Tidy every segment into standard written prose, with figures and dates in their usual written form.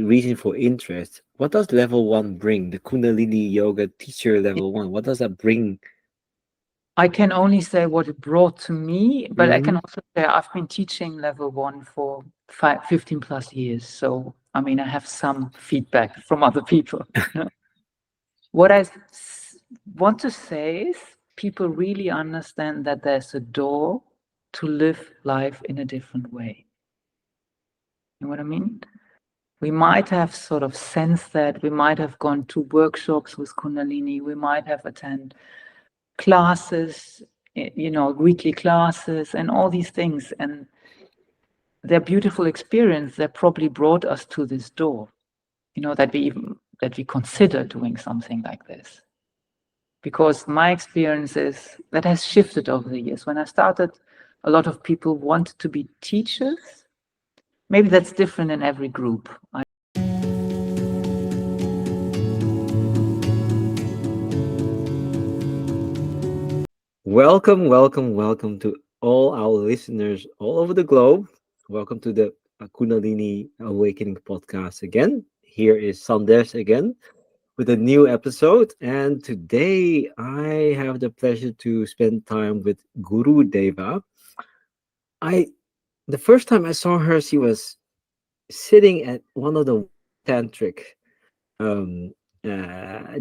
reason for interest. What does level 1 bring? The Kundalini yoga teacher level 1. What does that bring? I can only say what it brought to me, but I can Mhm. also say I've been teaching level 1 for 15 plus years. So, I mean, I have some feedback from other people. What I want to say is people really understand that there's a door to live life in a different way. You know what I mean? We might have sort of sensed that. We might have gone to workshops with Kundalini. We might have attended classes, weekly classes and all these things. And their beautiful experience that probably brought us to this door, that we consider doing something like this. Because my experience is that has shifted over the years. When I started, a lot of people wanted to be teachers. Maybe that's different in every group. Welcome, welcome, welcome to all our listeners all over the globe. Welcome to the Kundalini Awakening podcast again. Here is Sandesh again with a new episode. And today I have the pleasure to spend time with Guru Deva. The first time I saw her, she was sitting at one of the tantric um,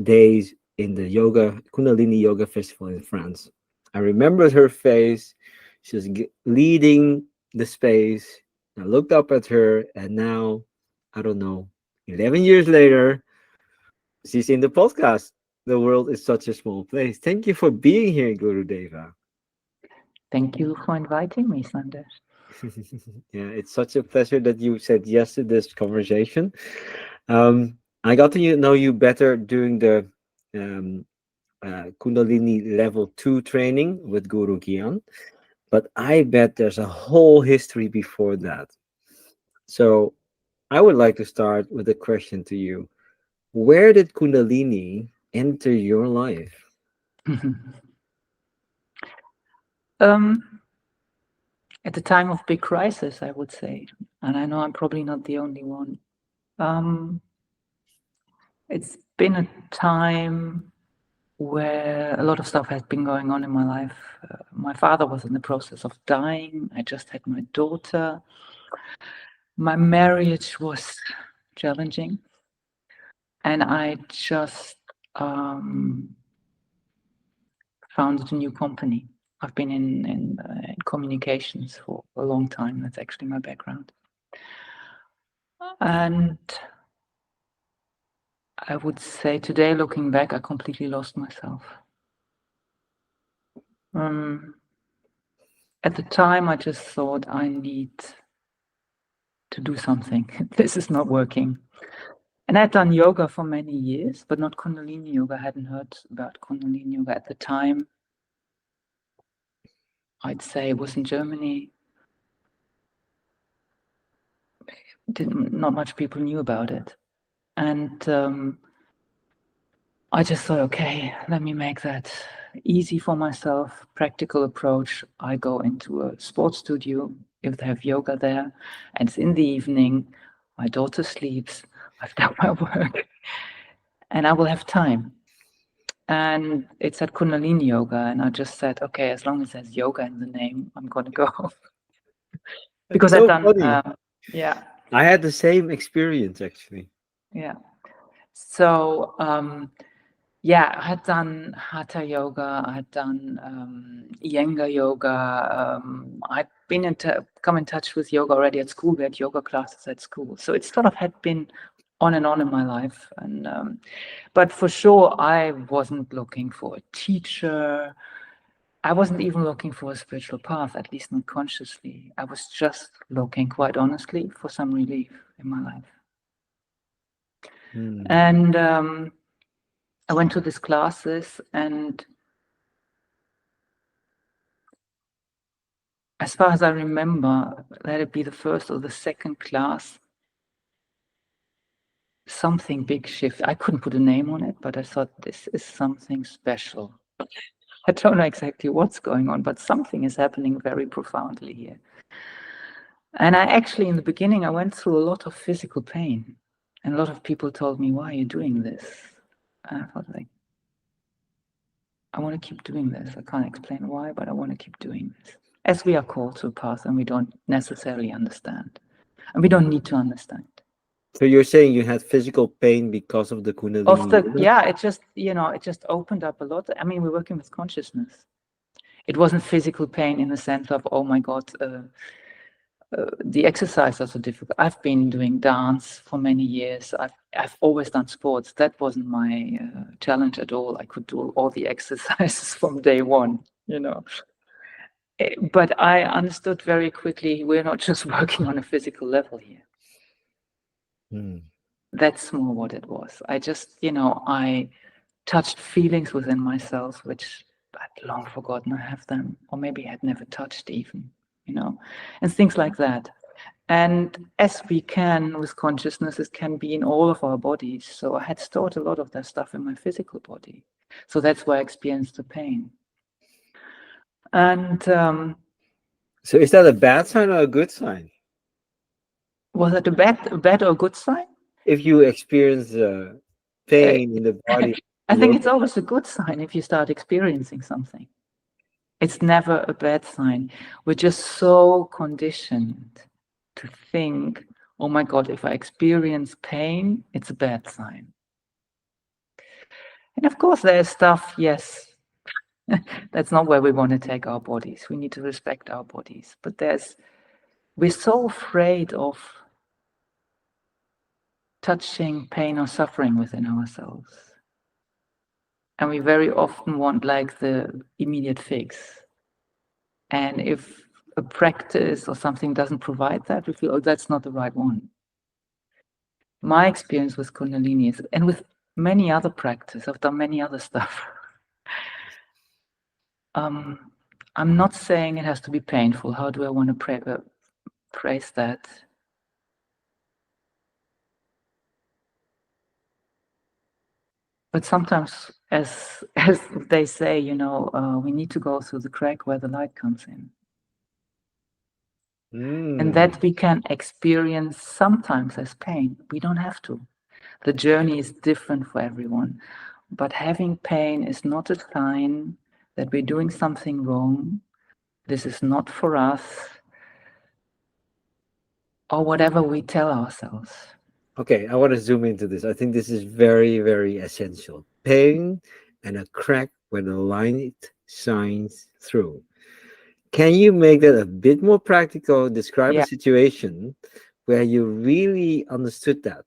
days in the yoga Kundalini Yoga Festival in France. I remembered her face. She was leading the space. I looked up at her, and now, I don't know, 11 years later, she's in the podcast. The world is such a small place. Thank you for being here, Guru Deva. Thank you for inviting me, Sandesh. Yeah, it's such a pleasure that you said yes to this conversation. I got to know you better during the um, Kundalini level 2 training with Guru Gyan, but I bet there's a whole history before that. So I would like to start with a question to you. Where did Kundalini enter your life? At the time of big crisis, I would say, and I know I'm probably not the only one. It's been a time where a lot of stuff has been going on in my life. My father was in the process of dying. I just had my daughter. My marriage was challenging. And I just founded a new company. I've been in communications for a long time. That's actually my background. And I would say today, looking back, I completely lost myself. At the time, I just thought I need to do something. This is not working. And I'd done yoga for many years, but not Kundalini yoga. I hadn't heard about Kundalini yoga at the time. I'd say it was in Germany. Not much people knew about it. And I just thought, okay, let me make that easy for myself, practical approach. I go into a sports studio if they have yoga there, and it's in the evening. My daughter sleeps. I've done my work, and I will have time. And it's at Kundalini yoga, and I just said, okay, as long as there's yoga in the name, I'm going to go. It's Because I've so done, funny. yeah. I had the same experience actually. Yeah. So, yeah, I had done Hatha yoga, I had done Iyengar yoga. I'd been come in touch with yoga already at school. We had yoga classes at school. So it sort of had been on and on in my life. And but for sure, I wasn't looking for a teacher. I wasn't even looking for a spiritual path, at least not consciously. I was just looking, quite honestly, for some relief in my life. And I went to these classes, and as far as I remember, let it be the first or the second class, something big shift. I couldn't put a name on it, but I thought this is something special. I don't know exactly what's going on, but something is happening very profoundly here. And I actually, in the beginning, I went through a lot of physical pain. And a lot of people told me, why are you doing this? And I thought, like, I want to keep doing this. I can't explain why, but I want to keep doing this. As we are called to a path and we don't necessarily understand. And we don't need to understand. So you're saying you had physical pain because of the Kundalini yoga? Yeah, it just, it just opened up a lot. I mean, we're working with consciousness. It wasn't physical pain in the sense of, oh my God, the exercises are difficult. I've been doing dance for many years. I've always done sports. That wasn't my challenge at all. I could do all the exercises from day one, But I understood very quickly, we're not just working on a physical level here. That's more what it was. I just, I touched feelings within myself, which I'd long forgotten I have them, or maybe had never touched even, and things like that. And as we can with consciousness, it can be in all of our bodies. So I had stored a lot of that stuff in my physical body. So that's why I experienced the pain. And so is that a bad sign or a good sign? was it a bad or good sign? If you experience pain in the body, I think it's always a good sign if you start experiencing something. It's never a bad sign. We're just so conditioned to think, oh my God, if I experience pain, it's a bad sign. And of course, there's stuff, yes, that's not where we want to take our bodies. We need to respect our bodies. But we're so afraid of touching pain or suffering within ourselves. And we very often want like the immediate fix. And if a practice or something doesn't provide that, we feel, oh, that's not the right one. My experience with Kundalini is, and with many other practices, I've done many other stuff. I'm not saying it has to be painful. How do I want to praise that? But sometimes, as they say, we need to go through the crack where the light comes in. And that we can experience sometimes as pain. We don't have to. The journey is different for everyone. But having pain is not a sign that we're doing something wrong. This is not for us. Or whatever we tell ourselves. Okay, I want to zoom into this. I think this is very, very essential. Pain and a crack where the light shines through. Can you make that a bit more practical? Describe a situation where you really understood that.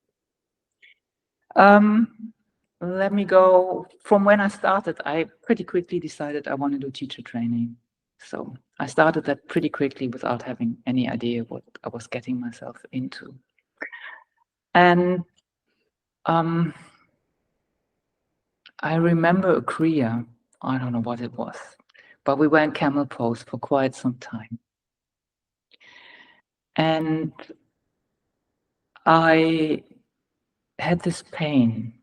Let me go from when I started. I pretty quickly decided I want to do teacher training. So I started that pretty quickly without having any idea what I was getting myself into. And I remember a Kriya, I don't know what it was, but we were in camel pose for quite some time. And I had this pain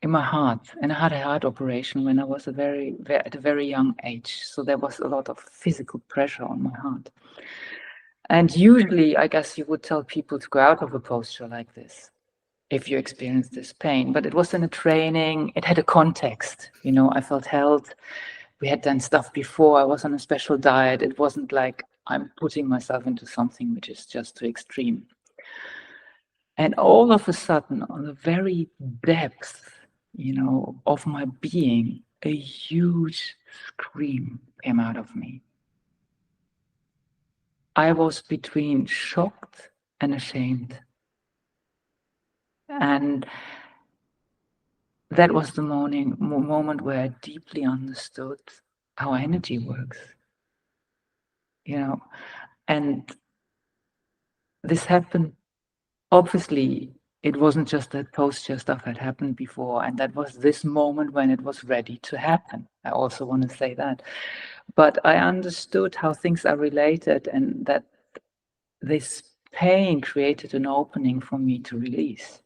in my heart, and I had a heart operation when I was at a very young age. So there was a lot of physical pressure on my heart. And usually, I guess you would tell people to go out of a posture like this if you experience this pain. But it was in a training, it had a context. I felt held. We had done stuff before. I was on a special diet. It wasn't like I'm putting myself into something which is just too extreme. And all of a sudden, on the very depth, of my being, a huge scream came out of me. I was between shocked and ashamed. And that was the moment where I deeply understood how energy works. And this happened, obviously, it wasn't just that posture stuff had happened before, and that was this moment when it was ready to happen. I also want to say that. But I understood how things are related, and that this pain created an opening for me to release.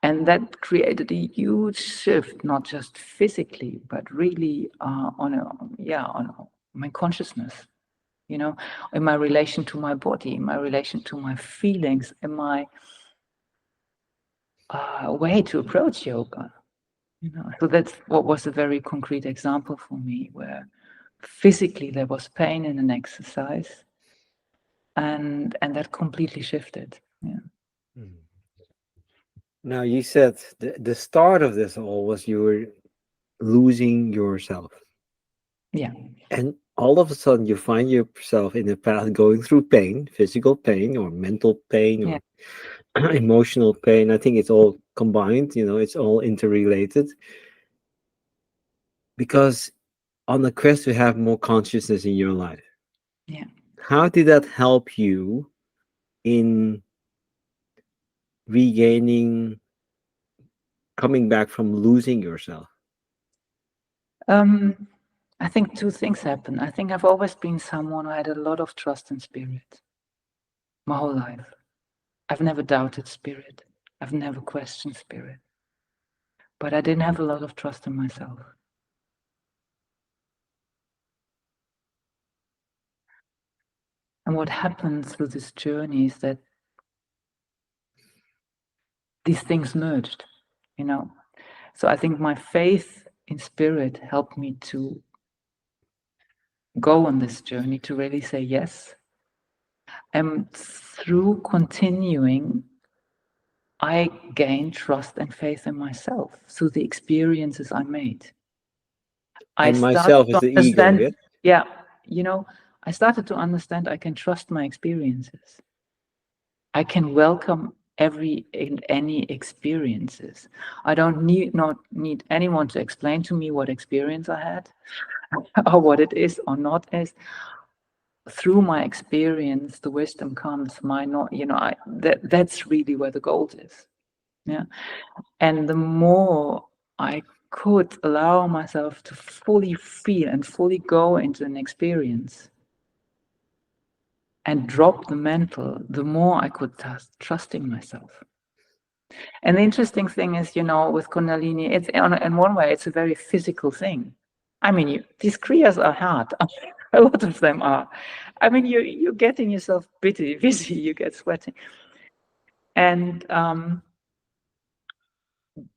And that created a huge shift, not just physically, but really on my consciousness, in my relation to my body, in my relation to my feelings, in my way to approach yoga. So that's what was a very concrete example for me, where physically there was pain in an exercise, and that completely shifted. Yeah. Mm. Now you said the start of this all was you were losing yourself, Yeah. and all of a sudden you find yourself in a path going through pain, physical pain or mental pain Yeah. or emotional pain. I think it's all combined, it's all interrelated, because on the quest to have more consciousness in your life, Yeah. how did that help you in regaining, coming back from losing yourself? I think two things happen. I think I've always been someone who had a lot of trust in spirit my whole life. I've never doubted spirit. I've never questioned spirit. But I didn't have a lot of trust in myself. And what happened through this journey is that these things merged, you know. So I think my faith in spirit helped me to go on this journey, to really say yes. And through continuing, I gained trust and faith in myself through the experiences I made. I And started myself is to the ego, understand, yeah? yeah, I started to understand I can trust my experiences. I can welcome every and any experiences. I don't not need anyone to explain to me what experience I had or what it is or not is. Through my experience, the wisdom comes. My not, that's really where the gold is. Yeah. And the more I could allow myself to fully feel and fully go into an experience and drop the mental, the more I could trusting myself. And the interesting thing is, with Kundalini, it's in one way, it's a very physical thing. I mean, these kriyas are hard. A lot of them are. I mean, you're getting yourself busy, you get sweating. And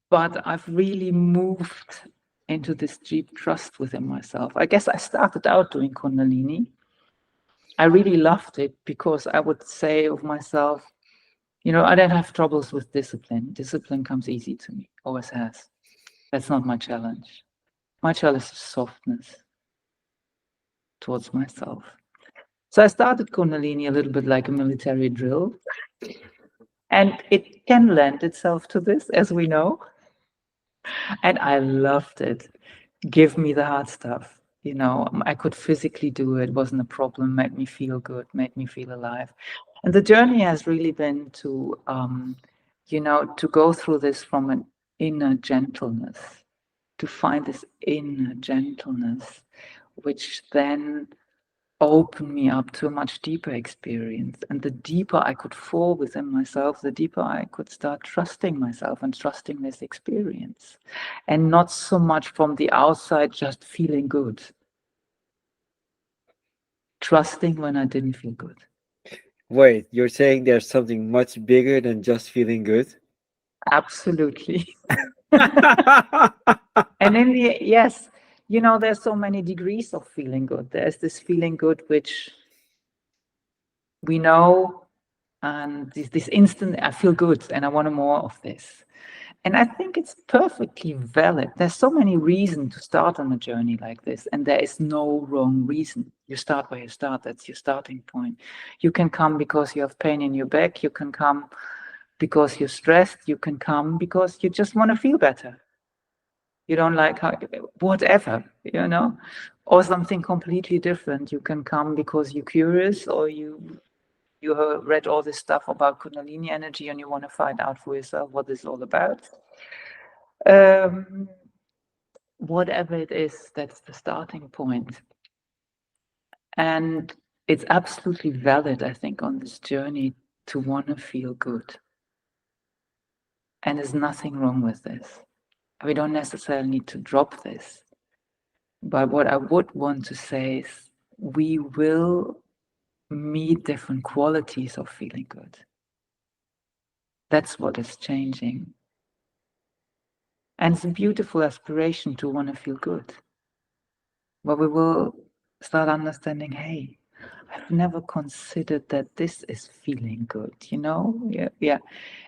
but I've really moved into this deep trust within myself. I guess I started out doing Kundalini. I really loved it because I would say of myself, I don't have troubles with discipline. Discipline comes easy to me, always has. That's not my challenge. My challenge is softness towards myself. So I started Kundalini a little bit like a military drill, and it can lend itself to this, as we know. And I loved it. Give me the hard stuff. I could physically do it, wasn't a problem, made me feel good, made me feel alive. And the journey has really been to go through this from an inner gentleness, to find this inner gentleness, which then opened me up to a much deeper experience. And the deeper I could fall within myself, the deeper I could start trusting myself and trusting this experience. And not so much from the outside, just feeling good. Trusting when I didn't feel good. Wait, you're saying there's something much bigger than just feeling good? Absolutely. And in the, yes, there's so many degrees of feeling good. There's this feeling good which we know, and this instant, I feel good and I want more of this. And I think it's perfectly valid. There's so many reasons to start on a journey like this, and there is no wrong reason. You start where you start. That's your starting point. You can come because you have pain in your back. You can come because you're stressed. You can come because you just want to feel better. You don't like how, whatever, or something completely different. You can come because you're curious, or you read all this stuff about Kundalini energy and you want to find out for yourself what this is all about. Um, Whatever it is, that's the starting point. And it's absolutely valid, I think, on this journey to want to feel good. And there's nothing wrong with this. We don't necessarily need to drop this. But what I would want to say is we will meet different qualities of feeling good. That's what is changing. And it's a beautiful aspiration to want to feel good. But we will start understanding, hey, I've never considered that this is feeling good, you know? Yeah, yeah.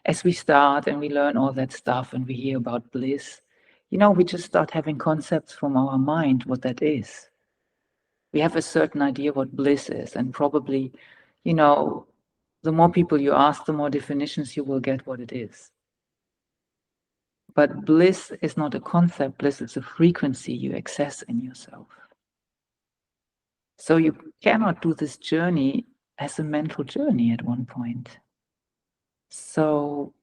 As we start and we learn all that stuff and we hear about bliss, you know, we just start having concepts from our mind what that is. We have a certain idea what bliss is, and probably, you know, the more people you ask, the more definitions you will get what it is. But bliss is not a concept, bliss is a frequency you access in yourself. So you cannot do this journey as a mental journey at one point. So,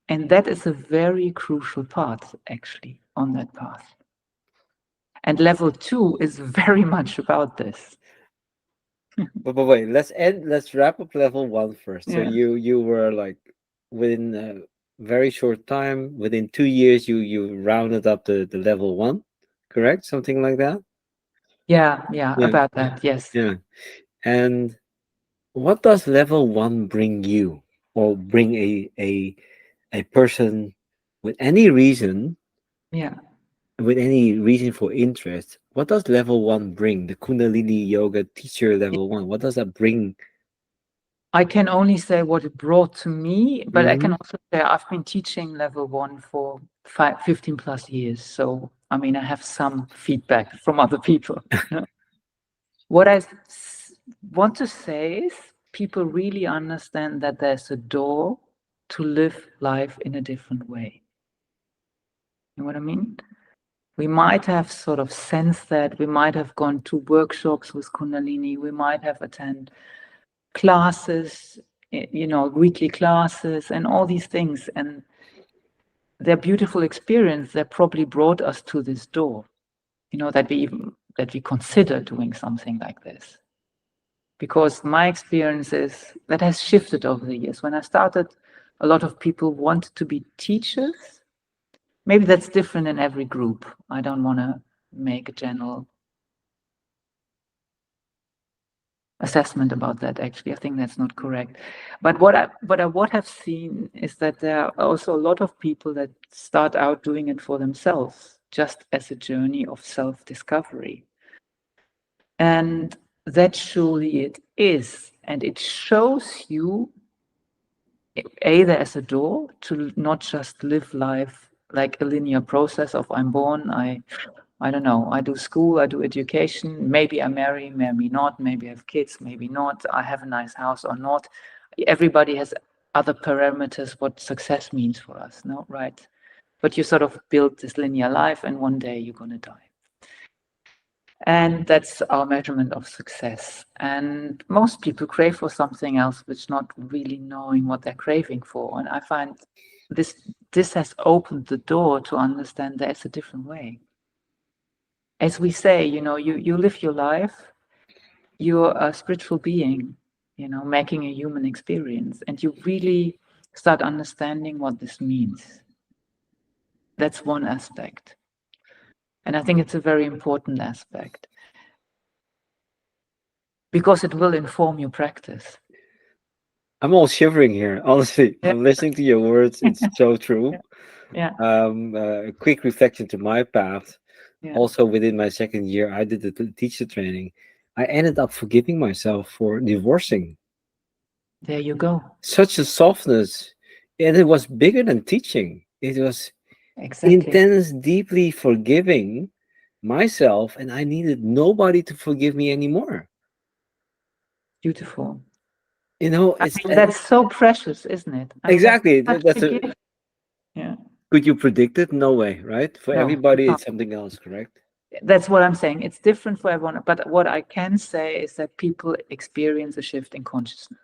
and that is a very crucial part actually on that path. And level 2 is very much about this. But wait, let's wrap up level 1 first. So Yeah. you were like, within a very short time, within 2 years, you rounded up the level 1, correct? Something like that. Yeah, Yeah, about that, yes. yeah. And what does level 1 bring you, or bring a person with any reason, Yeah. with any reason for interest? What does level 1 bring? The Kundalini yoga teacher level 1. What does that bring? I can only say what it brought to me, but I can Hmm. also say I've been teaching level 1 for 15 plus years. So, I mean, I have some feedback from other people. What I want to say is people really understand that there's a door to live life in a different way. You know what I mean? We might have sort of sensed that, we might have gone to workshops with Kundalini, we might have attended classes, you know, weekly classes and all these things. And their beautiful experience that probably brought us to this door, you know, that we consider doing something like this. Because my experience is that has shifted over the years. When I started, a lot of people wanted to be teachers. Maybe that's different in every group. I don't want to make a general assessment about that. Actually, I think that's not correct. But what I have seen is that there are also a lot of people that start out doing it for themselves, just as a journey of self-discovery. And that surely it is, and it shows you either as a door to not just live life like a linear process of I'm born, I don't know, I do school, I do education, maybe I marry, maybe not, maybe I have kids, maybe not, I have a nice house or not. Everybody has other parameters what success means for us, no, right? But you sort of build this linear life and one day you're going to die. And that's our measurement of success. And most people crave for something else, which not really knowing what they're craving for. And I find this has opened the door to understand there's a different way. As we say, you know, you live your life, you're a spiritual being, you know, making a human experience, and you really start understanding what this means. That's one aspect. And I think it's a very important aspect because it will inform your practice. I'm all shivering here. Honestly, Yeah. I'm listening to your words. It's so true. Yeah. A quick reflection to my path. Yeah. Also, within my second year, I did the teacher training. I ended up forgiving myself for divorcing. There you go. Such a softness, and it was bigger than teaching. It was Exactly. intense, deeply forgiving myself, and I needed nobody to forgive me anymore. Beautiful. You know, I it's mean, that's so precious, isn't it? I mean, that's exactly such a that's a. gift. Yeah. Could you predict it? No way, right? For No, you everybody, can't. it's something else, correct? That's what I'm saying. It's different for everyone. But what I can say is that people experience a shift in consciousness.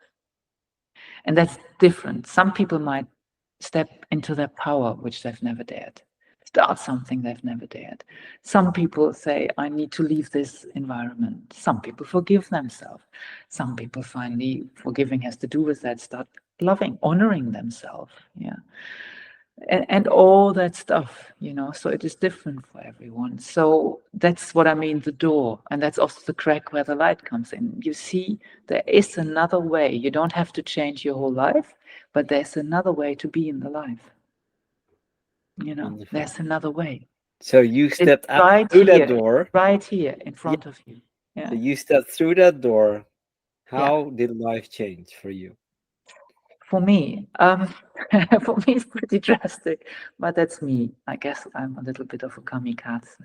And that's different. Some people might step into their power, which they've never dared, start something they've never dared. Some people say, I need to leave this environment. Some people forgive themselves. Some people finally, forgiving has to do with that, start loving, honoring themselves. Yeah. And all that stuff, you know, so it is different for everyone. So that's what I mean, the door. And that's also the crack where the light comes in. You see, there is another way. You don't have to change your whole life, but there's another way to be in the life. Wonderful. There's another way. So you It's stepped out through that door. right here in Yeah. front of you. Yeah. So you stepped through that door. Yeah. How did life change for you? For me, for me, it's pretty drastic, but that's me. I guess I'm a little bit of a kamikaze.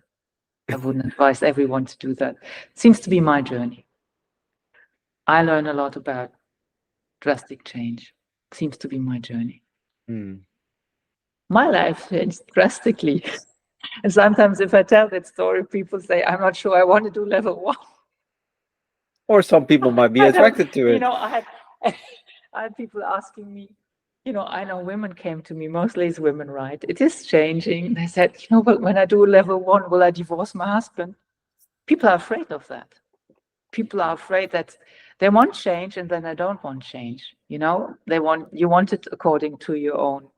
I wouldn't advise everyone to do that. Seems to be my journey. I learn a lot about drastic change. Seems to be my journey. Hmm. My life changed drastically. And sometimes if I tell that story, people say, I'm not sure I want to do level 1. Or some people might be I know, attracted to it. I had people asking me, I know women came to me, mostly it's women, right? It is changing. They said, but when I do level 1, will I divorce my husband? People are afraid of that. People are afraid that they want change and then they don't want change. You want it according to your own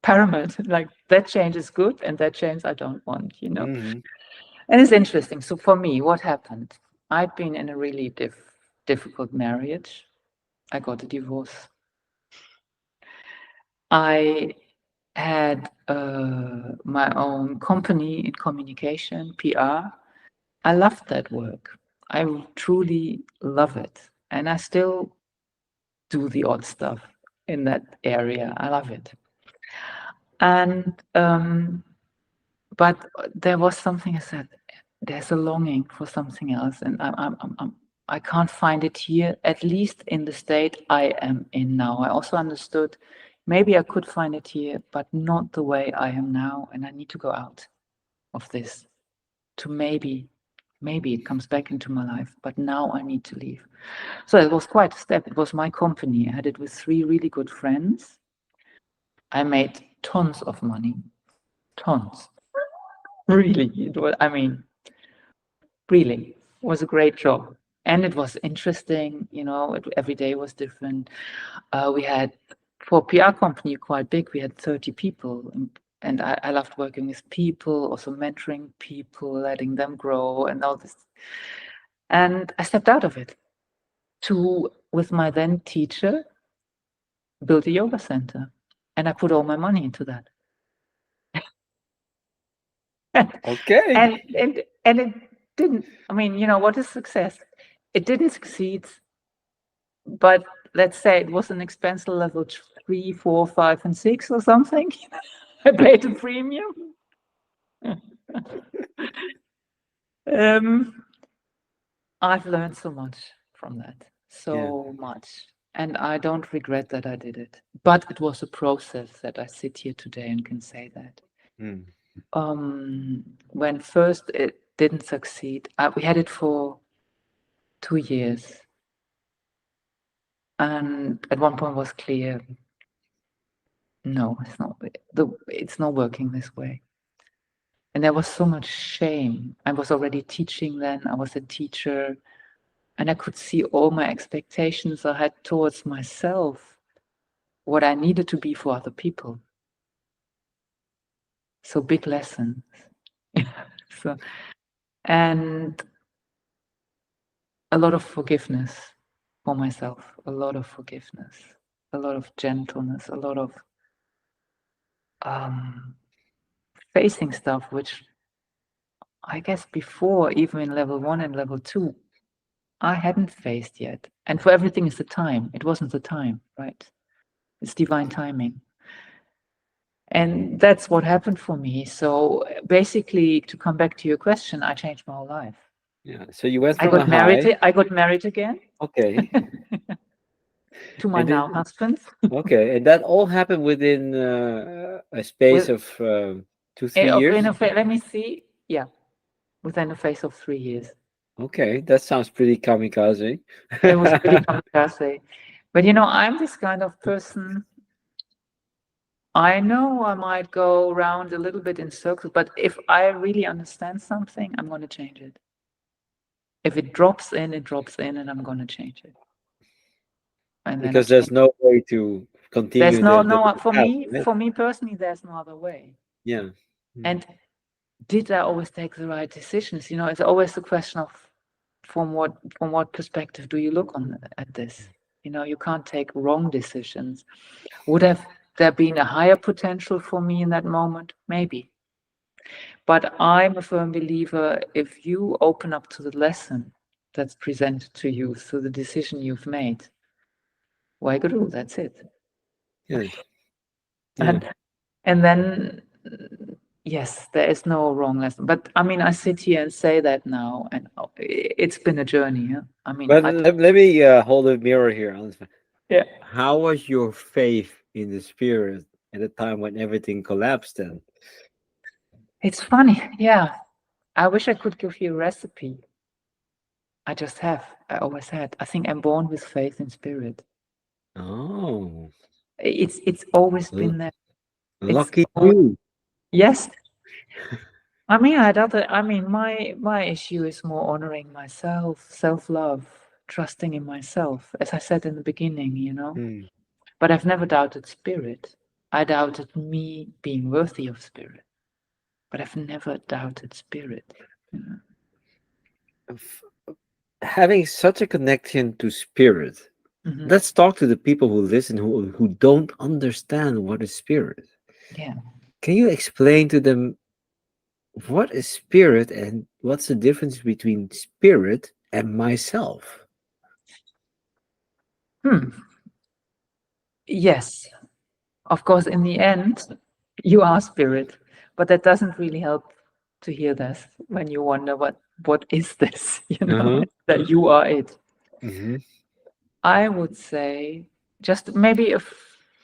pyramid. Like that change is good and that change I don't want, Mm-hmm. And it's interesting. So for me, what happened? I'd been in a really difficult marriage. I got a divorce. I had my own company in communication, PR. I loved that work. I truly love it. And I still do the odd stuff in that area. I love it. And, but there was something I said, there's a longing for something else. And I can't find it here, at least in the state I am in now. I also understood maybe I could find it here, but not the way I am now. And I need to go out of this to maybe it comes back into my life, but now I need to leave. So it was quite a step. It was my company. I had it with 3 really good friends. I made tons of money, tons. Really, really, it was a great job. And it was interesting, every day was different. We had, for a PR company, quite big, we had 30 people. And I loved working with people, also mentoring people, letting them grow and all this. And I stepped out of it with my then teacher, build a yoga center. And I put all my money into that. Okay. And it didn't, what is success? It didn't succeed, but let's say it was an expense level 3, 4, 5, and 6 or something. I paid a premium. I've learned so much from that, so much. And I don't regret that I did it. But it was a process that I sit here today and can say that. When first it didn't succeed, we had it for 2 years. And at one point was clear, no, it's not working this way. And there was so much shame. I was already teaching then, I was a teacher, and I could see all my expectations I had towards myself, what I needed to be for other people. So big lessons. And a lot of forgiveness for myself, a lot of forgiveness, a lot of gentleness, a lot of facing stuff, which I guess before, even in level 1 and level 2, I hadn't faced yet. And for everything is the time. It wasn't the time, right? It's divine timing. And that's what happened for me. So basically, to come back to your question, I changed my whole life. Yeah. So you went I from a got married. high. I got married again. Okay. To my now husband. Okay, and that all happened within a space of 2-3 years. Let me see. Yeah, within a phase of 3 years. Okay, that sounds pretty kamikaze. It was pretty kamikaze. But I'm this kind of person. I know I might go around a little bit in circles, but if I really understand something, I'm going to change it. If it drops in, and I'm going to change it. And Because there's no way to continue. There's no path, for me personally, there's no other way. Yeah. And did I always take the right decisions? It's always the question of from what perspective do you look at this? You can't take wrong decisions. Would have there been a higher potential for me in that moment? Maybe. But I'm a firm believer, if you open up to the lesson that's presented to you through the decision you've made, why Guru, that's it. Yeah. Yeah. And then, yes, there is no wrong lesson. But I mean, I sit here and say that now, and it's been a journey. Yeah? I mean, But let me hold a mirror here. yeah. How was your faith in the spirit at a time when everything collapsed then? It's funny. Yeah. I wish I could give you a recipe. I just have. I always had. I think I'm born with faith in spirit. Oh, It's always been there. It's lucky you. yes. I mean, my issue is more honoring myself, self-love, trusting in myself, as I said in the beginning, you know. Hmm. But I've never doubted spirit. I doubted me being worthy of spirit, but I've never doubted spirit. You know? F- Having such a connection to spirit, Mhm. let's talk to the people who listen who don't understand what is spirit. Yeah. Can you explain to them what is spirit and what's the difference between spirit and myself? Hmm. Yes. Of course, in the end, you are spirit, but that doesn't really help to hear this when you wonder what is this, you know, Uh-huh. that you are it. Hmm. I would say just maybe a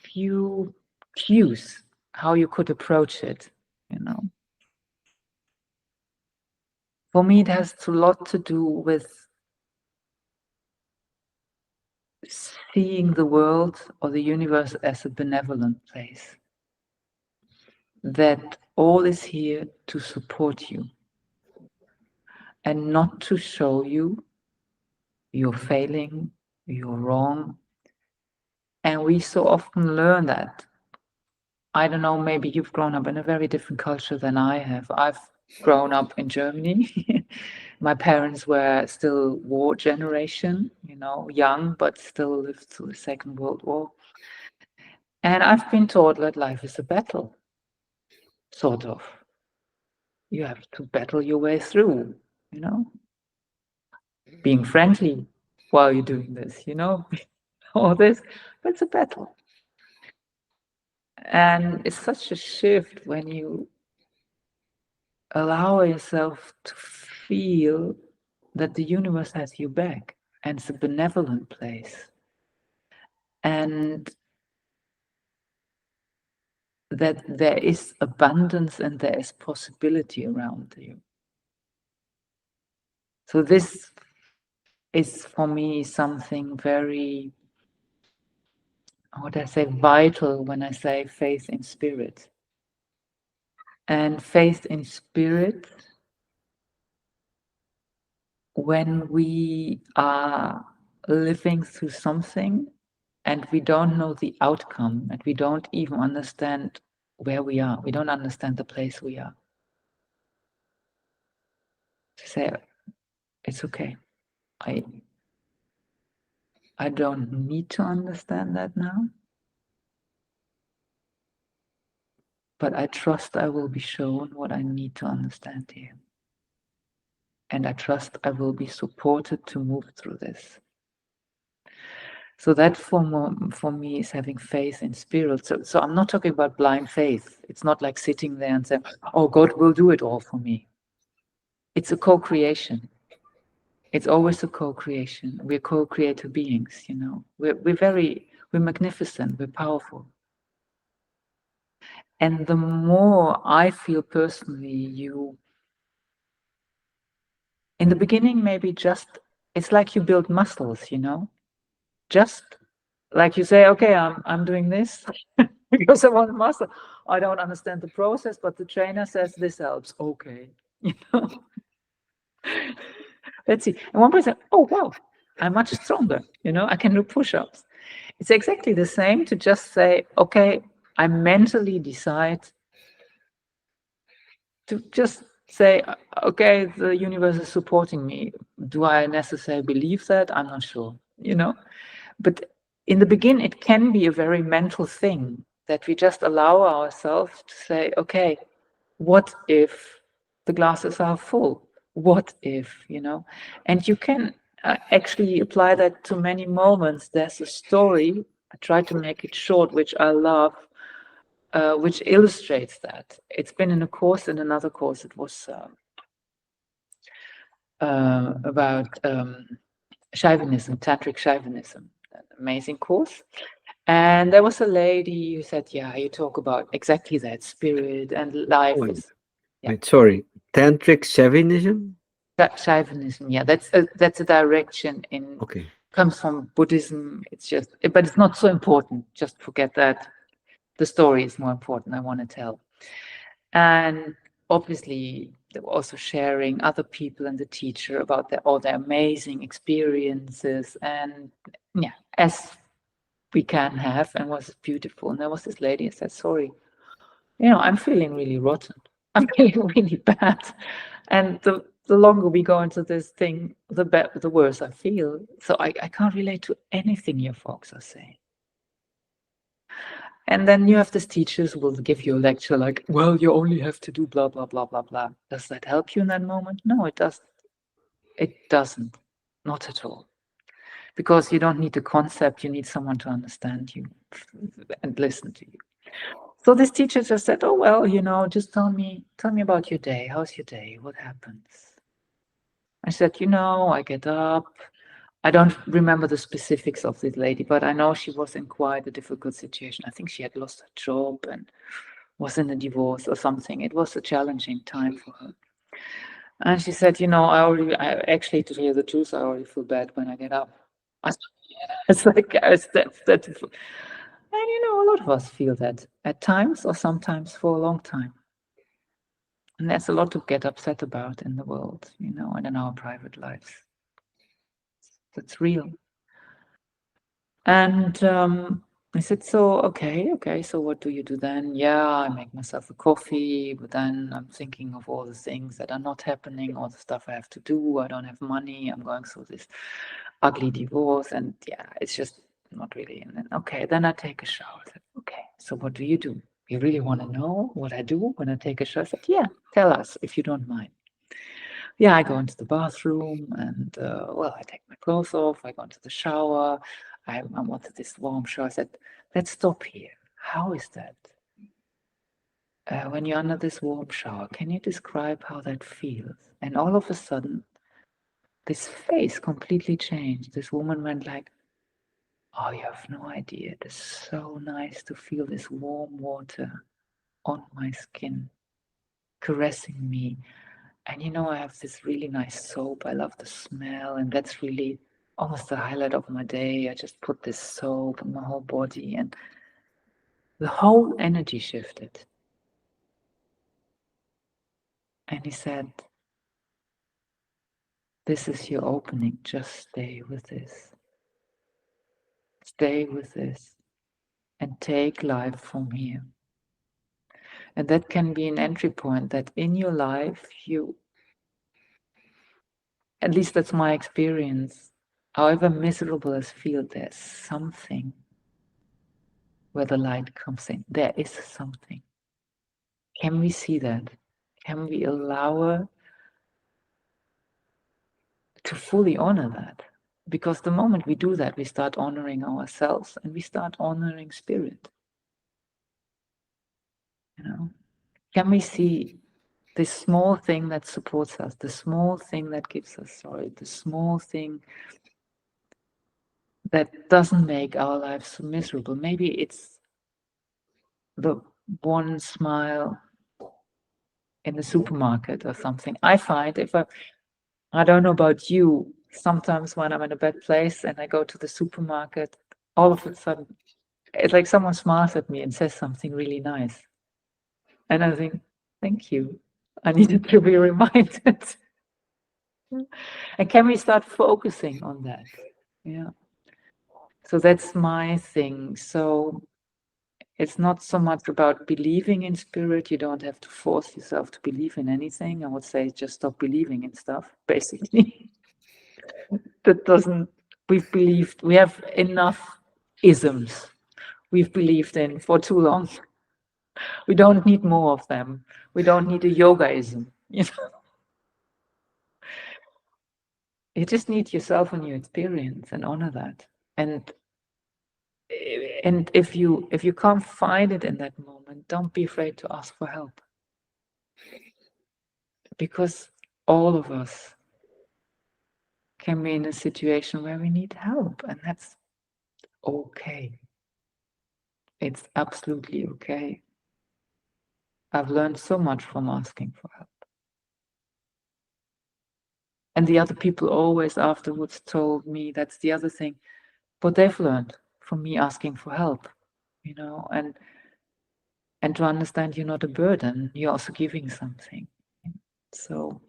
few cues how you could approach it, you know. For me, it has a lot to do with seeing the world or the universe as a benevolent place. That all is here to support you and not to show you you're failing, you're wrong. And we so often learn that. I don't know, maybe you've grown up in a very different culture than I have. I've grown up in Germany. My parents were still war generation, you know, young, but still lived through the Second World War. And I've been taught that life is a battle, sort of. You have to battle your way through, you know, being friendly while you're doing this, you know, all this, but it's a battle. And it's such a shift when you allow yourself to feel that the universe has your back and it's a benevolent place. And that there is abundance and there is possibility around you. So this is for me something very, what I say, vital when I say faith in spirit. And faith in spirit, when we are living through something and we don't know the outcome and we don't even understand where we are, we don't understand the place we are. To say, it's okay. I don't need to understand that now, but I trust I will be shown what I need to understand here. And I trust I will be supported to move through this. So that for me is having faith in spirit. So I'm not talking about blind faith. It's not like sitting there and saying, oh, God will do it all for me. It's a co-creation. It's always a co-creation. We're co-creator beings, you know. We're magnificent, we're powerful. And the more I feel personally, in the beginning, maybe just, it's like you build muscles, you know. Just like you say, okay, I'm doing this because I want muscle. I don't understand the process, but the trainer says this helps. Okay, you know. Let's see. And one person, oh wow, I'm much stronger. You know, I can do push-ups. It's exactly the same to just say, okay, I mentally decide to just say, okay, the universe is supporting me. Do I necessarily believe that? I'm not sure. You know, but in the beginning, it can be a very mental thing that we just allow ourselves to say, okay, what if the glasses are full? What if, And you can actually apply that to many moments. There's a story, I try to make it short, which I love, which illustrates that. It's been in another course. It was about Shaivism, Tantric Shaivism, an amazing course. And there was a lady who said, yeah, you talk about exactly that, spirit and life Wait, is, yeah. wait, sorry. Tantric Shaivism? Shaivism, yeah, that's a direction Okay. comes from Buddhism. It's just, but it's not so important. Just forget that. The story is more important. I want to tell. And obviously, they were also sharing other people and the teacher about all their amazing experiences. And yeah, as we can have, and was beautiful. And there was this lady who said, sorry, I'm feeling really rotten. I'm feeling really bad. And the longer we go into this thing, the worse I feel. So I can't relate to anything you folks are saying. And then you have these teachers who will give you a lecture like, well, you only have to do blah, blah, blah, blah, blah. Does that help you in that moment? No, it doesn't. It doesn't. Not at all. Because you don't need the concept, you need someone to understand you and listen to you. So this teacher just said, oh, well, just tell me about your day. How's your day? What happens? I said, I get up. I don't remember the specifics of this lady, but I know she was in quite a difficult situation. I think she had lost her job and was in a divorce or something. It was a challenging time for her. And she said, I actually, to tell you the truth, I already feel bad when I get up. It's like, that's, and a lot of us feel that at times or sometimes for a long time. And there's a lot to get upset about in the world, and in our private lives. That's real. And I said, so, okay, so what do you do then? Yeah, I make myself a coffee, but then I'm thinking of all the things that are not happening, all the stuff I have to do. I don't have money. I'm going through this ugly divorce. And yeah, it's just not really. And then, okay, then I take a shower. I said, okay, so what do? You really want to know what I do when I take a shower? I said, yeah, tell us if you don't mind. Yeah, I go into the bathroom and, I take my clothes off. I go into the shower. I wanted this warm shower. I said, let's stop here. How is that? When you're under this warm shower, can you describe how that feels? And all of a sudden, this face completely changed. This woman went like, oh, you have no idea. It is so nice to feel this warm water on my skin, caressing me. And I have this really nice soap. I love the smell, and that's really almost the highlight of my day. I just put this soap on my whole body, and the whole energy shifted. And he said, this is your opening. Just stay with this. Stay with this and take life from here. And that can be an entry point that in your life, at least that's my experience, however miserable as feel, there's something where the light comes in. There is something. Can we see that? Can we allow her to fully honor that? Because the moment we do that, we start honoring ourselves and we start honoring spirit. Can we see this small thing that supports us, the small thing that gives us joy, the small thing that doesn't make our lives so miserable? Maybe it's the one smile in the supermarket or something. I find I don't know about you, sometimes when I'm in a bad place and I go to the supermarket, all of a sudden, it's like someone smiles at me and says something really nice. And I think, thank you. I needed to be reminded. And can we start focusing on that? Yeah. So that's my thing. So it's not so much about believing in spirit. You don't have to force yourself to believe in anything. I would say just stop believing in stuff, basically. That doesn't, we have enough isms. we've believed in for too long. We don't need more of them. We don't need a yogaism. You know, you just need yourself and your experience and honor that. And if you can't find it in that moment, don't be afraid to ask for help, because all of us can be in a situation where we need help, and that's okay. It's absolutely okay. I've learned so much from asking for help. And the other people always afterwards told me that's the other thing, what they've learned from me asking for help, you know, and to understand you're not a burden, you're also giving something. So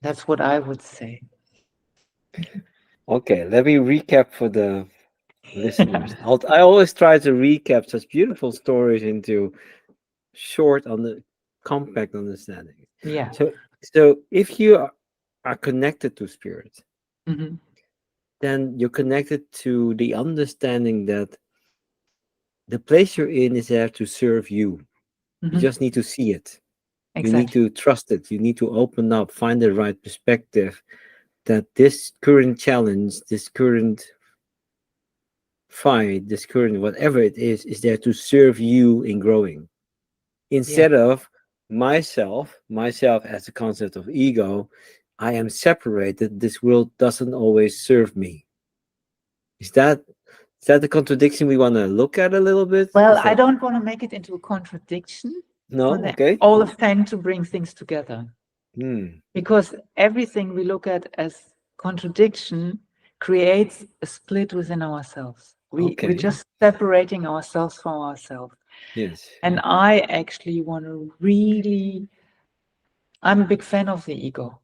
that's what I would say. Okay, let me recap for the listeners. I always try to recap such beautiful stories into short on the compact understanding. Yeah. So if you are connected to spirit, Mm-hmm. then you're connected to the understanding that the place you're in is there to serve you. You Mm-hmm. just need to see it. You need Exactly. to trust it. You need to open up, find the right perspective that this current challenge, this current fight, this current whatever it is there to serve you in growing. Yeah. Instead of myself as the concept of ego, I am separated. This world doesn't always serve me. Is that the contradiction we want to look at a little bit? Well, Is I that don't want to make it into a contradiction. no? When they Okay. all tend to bring things together, Hmm. because everything we look at as contradiction creates a split within ourselves. We're Okay. just separating ourselves from ourselves. Yes. And I actually want to really, I'm a big fan of the ego,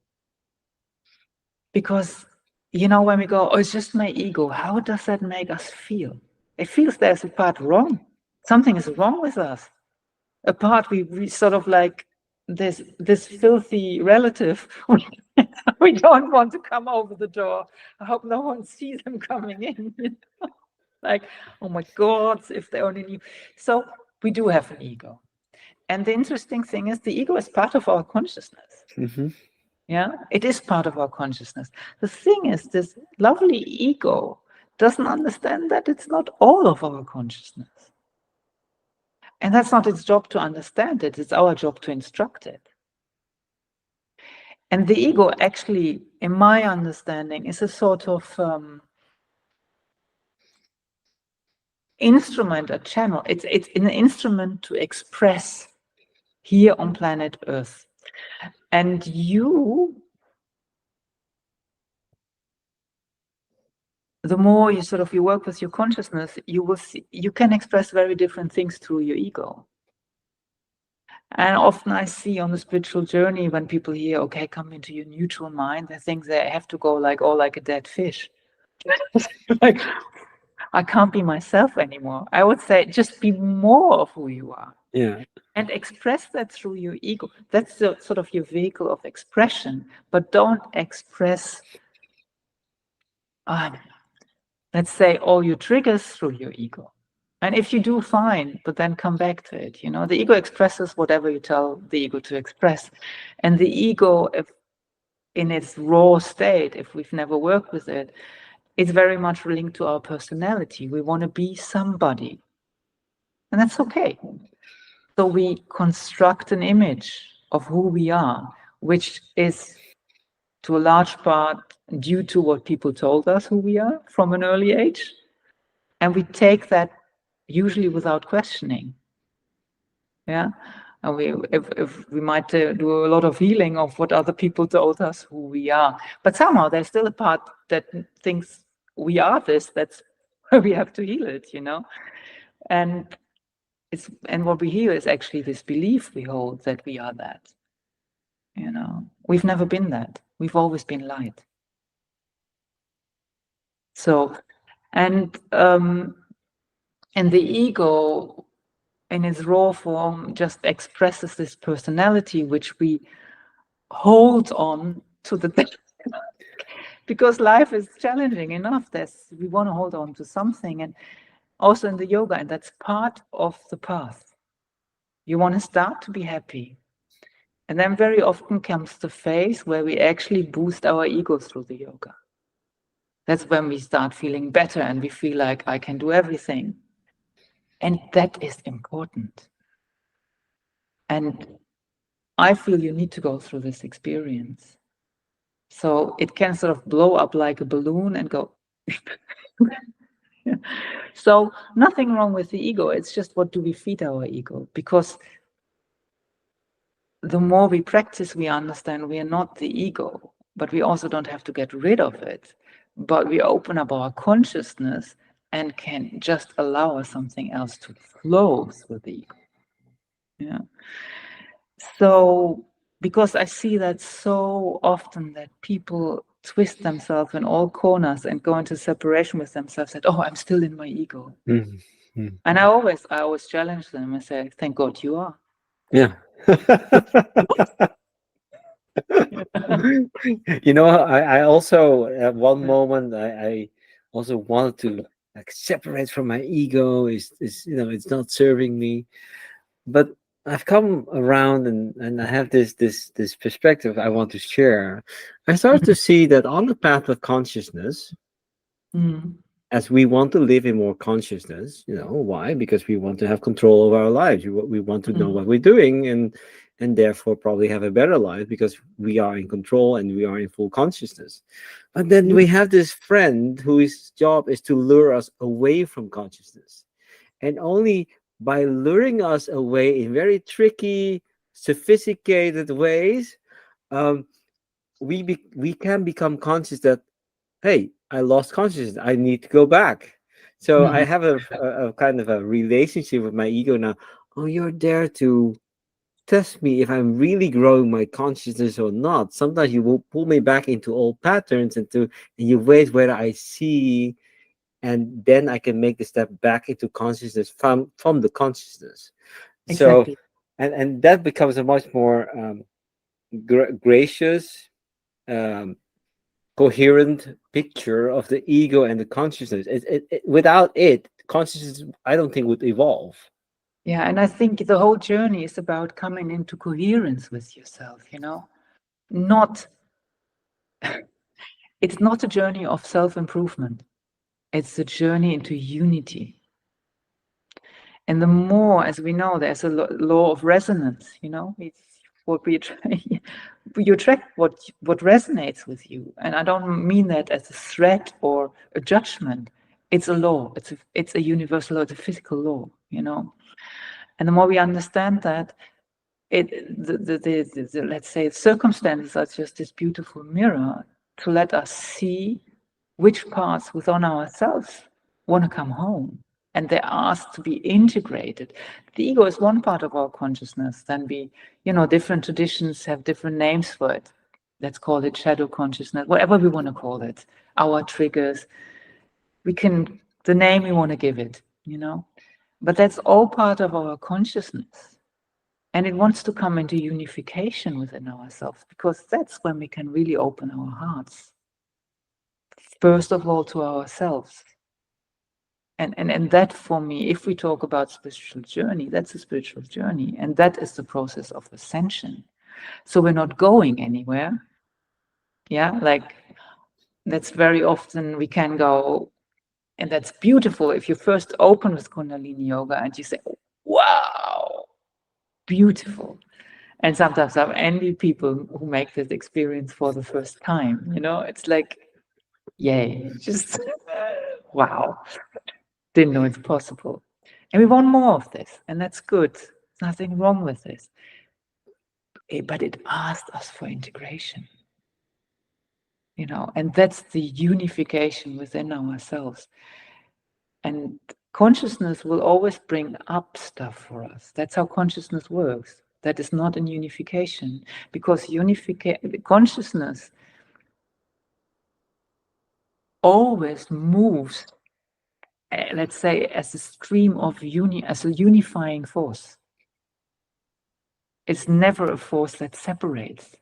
because, you know, when we go, oh, it's just my ego, how does that make us feel? It feels there's a part wrong. Something is wrong with us. A part we sort of like this filthy relative. We don't want to come over the door. I hope no one sees them coming in. Like, oh my God, if they only knew. So we do have an ego. And the interesting thing is the ego is part of our consciousness. Hmm. Yeah, it is part of our consciousness. The thing is, this lovely ego doesn't understand that it's not all of our consciousness. And that's not its job to understand it, it's our job to instruct it. And the ego actually, in my understanding, is a sort of instrument, a channel. It's an instrument to express here on planet Earth. And the more you sort of you work with your consciousness, you will see you can express very different things through your ego. And often I see on the spiritual journey when people hear, okay, come into your neutral mind, they think they have to go like a dead fish. Like, I can't be myself anymore. I would say just be more of who you are. Yeah. And express that through your ego. That's the sort of your vehicle of expression, but don't express, let's say, all your triggers through your ego. And if you do, fine, but then come back to it. You know, the ego expresses whatever you tell the ego to express. And the ego, if in its raw state, if we've never worked with it, it's very much linked to our personality. We want to be somebody. And that's okay. So we construct an image of who we are, which is to a large part due to what people told us who we are from an early age. And we take that usually without questioning. Yeah. And if we might do a lot of healing of what other people told us who we are. But somehow there's still a part that thinks we are this, that's where we have to heal it, you know? And what we heal is actually this belief we hold that we are that. You know, we've never been that. We've always been light. So, and the ego in its raw form just expresses this personality which we hold on to the because life is challenging enough. We want to hold on to something, and also in the yoga, and that's part of the path. You want to start to be happy. And then very often comes the phase where we actually boost our ego through the yoga. That's when we start feeling better and we feel like I can do everything. And that is important. And I feel you need to go through this experience. So it can sort of blow up like a balloon and go. So nothing wrong with the ego. It's just, what do we feed our ego? Because the more we practice, we understand we are not the ego, but we also don't have to get rid of it. But we open up our consciousness and can just allow something else to flow through the ego. Yeah. So, because I see that so often, that people twist themselves in all corners and go into separation with themselves, that, oh, I'm still in my ego. Mm-hmm. And I always challenge them and say, thank God you are. Yeah. You know, I also at one moment I also wanted to like separate from my ego. Is you know, it's not serving me. But I've come around, and I have this perspective I want to share. I start to see that on the path of consciousness, Mm. as we want to live in more consciousness, you know, why? Because we want to have control over our lives. We want to know what we're doing, and therefore probably have a better life because we are in control and we are in full consciousness. But then we have this friend whose job is to lure us away from consciousness, and only by luring us away in very tricky, sophisticated ways, um, we can become conscious that, hey, I lost consciousness. I need to go back. So I have a kind of a relationship with my ego now. Oh, you're there to test me if I'm really growing my consciousness or not. Sometimes you will pull me back into old patterns, and you wait whether I see, and then I can make the step back into consciousness from the consciousness. So, Exactly. and that becomes a much more gracious, um, coherent picture of the ego and the consciousness. Without it, consciousness, I don't think, would evolve. Yeah, and I think the whole journey is about coming into coherence with yourself, Not, it's not a journey of self-improvement. It's a journey into unity. And the more, as we know, there's a law of resonance, It's what you attract what resonates with you. And I don't mean that as a threat or a judgment. It's a law. It's a universal law. It's a physical law, And the more we understand that, let's say circumstances are just this beautiful mirror to let us see which parts within ourselves want to come home, and they're asked to be integrated. The ego is one part of our consciousness. Then different traditions have different names for it. Let's call it shadow consciousness, whatever we want to call it. Our triggers, the name we want to give it, But that's all part of our consciousness. And it wants to come into unification within ourselves, because that's when we can really open our hearts. First of all, to ourselves. And that, for me, if we talk about spiritual journey, that's a spiritual journey. And that is the process of ascension. So we're not going anywhere. Yeah, like that's very often we can go, and that's beautiful if you first open with Kundalini yoga and you say, wow, beautiful. And sometimes I've envied people who make this experience for the first time. It's like, yay, just wow, didn't know it's possible. And we want more of this, and that's good. There's nothing wrong with this. But it asked us for integration, and that's the unification within ourselves. And consciousness will always bring up stuff for us. That's how consciousness works. That is not in unification, because consciousness always moves, let's say, as a stream of as a unifying force. It's never a force that separates.